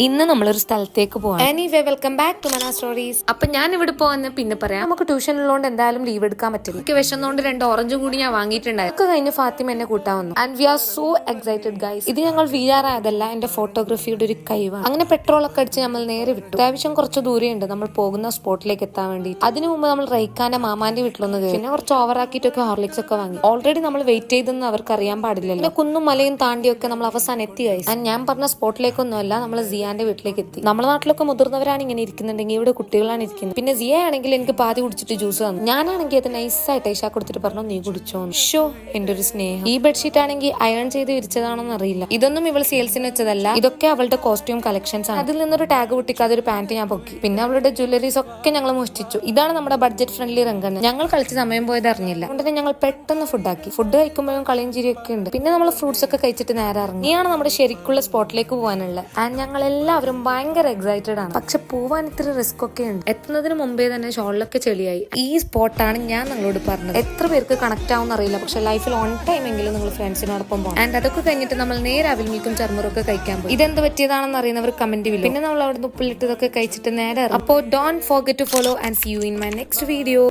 ഇന്ന് നമ്മളൊരു സ്ഥലത്തേക്ക് പോവാം. Anyway welcome back to Mana stories. അപ്പൊ ഞാൻ ഇവിടെ പോവാന്ന് പിന്നെ പറയാം. നമുക്ക് ട്യൂഷൻ ഉള്ളതുകൊണ്ട് എന്തായാലും ലീവ് എടുക്കാൻ പറ്റില്ല. എനിക്ക് വിശന്നുകൊണ്ട് 2 ഓറഞ്ചും കൂടി ഞാൻ വാങ്ങിയിട്ടുണ്ടായി. ഒക്കെ കഴിഞ്ഞ് ഫാത്തിമ എന്നെ കൂട്ടാൻ വന്നു. And we are so excited guys. ഇത് ഞങ്ങൾ വീഴാറായതല്ല, എന്റെ ഫോട്ടോഗ്രാഫിയുടെ ഒരു കഴിവാണ്. അങ്ങനെ പെട്രോൾ ഒക്കെ അടിച്ച് നമ്മൾ നേരെ വിട്ടു. അത്യാവശ്യം കുറച്ച് ദൂരമുണ്ട് നമ്മൾ പോകുന്ന സ്പോട്ടിലേക്ക് എത്താൻ വേണ്ടി. അതിനു മുമ്പ് നമ്മൾ റൈഖാന്റെ മാമാന്റെ വീട്ടിലൊന്ന് കയറി. പിന്നെ കുറച്ച് ഓവറാക്കിയിട്ടൊക്കെ ഹോർലിക്സ് ഒക്കെ വാങ്ങി. ഓൾറെഡി നമ്മൾ വെയിറ്റ് ചെയ്തെന്ന് അവർക്ക് അറിയാൻ പാടില്ലല്ലോ. പിന്നെ കുന്നും മലയും താണ്ടിയൊക്കെ നമ്മൾ അവസാനം എത്തി ഗൈസ്. ആൻഡ് ഞാൻ പറഞ്ഞ സ്പോട്ടിലേക്കൊന്നും അല്ല, നമ്മൾ സിയാന്റെ വീട്ടിലേക്ക് എത്തി. നമ്മുടെ നാട്ടിലൊക്കെ മുതിർന്നവരാണ് ഇങ്ങനെ ഇരിക്കുന്നുണ്ടെങ്കിൽ ഇവിടെ കുട്ടികളാണ് ഇരിക്കുന്നത്. പിന്നെ സിയ ആണെങ്കിൽ എനിക്ക് പാതി കുടിച്ചിട്ട് ജ്യൂസ് തന്നു. ഞാനാണെങ്കിൽ അത് നൈസായിട്ട് ഐഷ കൊടുത്തിട്ട് പറഞ്ഞു നീ കുടിച്ചോ. ഷോ എന്റെ ഒരു സ്നേഹം. ഈ ബെഡ്ഷീറ്റ് ആണെങ്കിൽ അയൺ ചെയ്ത് വിരിച്ചതാണെന്ന് അറിയില്ല. ഇതൊന്നും ഇവൾ സെയിൽസിന് വെച്ചതല്ല, ഇതൊക്കെ അവളുടെ കോസ്റ്റ്യൂം കളക്ഷൻസ് ആണ്. അതിൽ നിന്നൊരു ടാഗ് പൊട്ടിക്കാതെ ഒരു പാന്റ് ഞാൻ പൊക്കി. പിന്നെ അവളുടെ ജ്വല്ലറീസ് ഒക്കെ ഞങ്ങൾ മോഷ്ടിച്ചു. ഇതാണ് നമ്മുടെ ബഡ്ജറ്റ് ഫ്രണ്ട്ലി രംഗം. ഞങ്ങൾ കളിച്ച് സമയം പോയത് അറിഞ്ഞില്ല. അതുകൊണ്ട് തന്നെ ഞങ്ങൾ പെട്ടെന്ന് ഫുഡാക്കി. ഫുഡ് കഴിക്കുമ്പോഴും കളിയും ചിരിയൊക്കെ ഉണ്ട്. പിന്നെ നമ്മൾ ഫ്രൂട്ട്സ് ഒക്കെ കഴിച്ചിട്ട് നേരെ ഇറങ്ങി. ഇനിയാണ് നമ്മുടെ ശരിക്കുള്ള സ്പോട്ടിലേക്ക് പോകാനുള്ളത്. ആൻഡ് ഞങ്ങൾ എല്ലാവരും ഭയങ്കര എക്സൈറ്റഡ് ആണ്. പക്ഷെ പോവാൻ ഇത്തിരി റിസ്ക് ഒക്കെ ഉണ്ട്. എത്തുന്നതിന് മുമ്പേ തന്നെ ഷോളിലൊക്കെ ചെളിയായി. ഈ സ്പോട്ടാണ് ഞാൻ നിങ്ങളോട് പറഞ്ഞത്. എത്ര പേർക്ക് കണക്ട് ആവും അറിയില്ല, പക്ഷെ ലൈഫിൽ ഓൺ ടൈം എങ്കിലും നിങ്ങൾ ഫ്രണ്ട്സിനോടൊപ്പം പോകണം. ആൻഡ് അതൊക്കെ കഴിഞ്ഞിട്ട് നമ്മൾ നേരെ അവിൽ മിൽക്കും ചർമ്മറും ഒക്കെ കഴിക്കാൻ പോയി. ഇതെന്ത് പറ്റിയതാണെന്ന് അറിയുന്നവർ കമന്റ് ചെയ്യും. പിന്നെ നമ്മൾ അവിടെ ഉപ്പിലിട്ടതൊക്കെ കഴിച്ചിട്ട് നേരെ. അപ്പോൾ don't forget to follow and see you in my next video.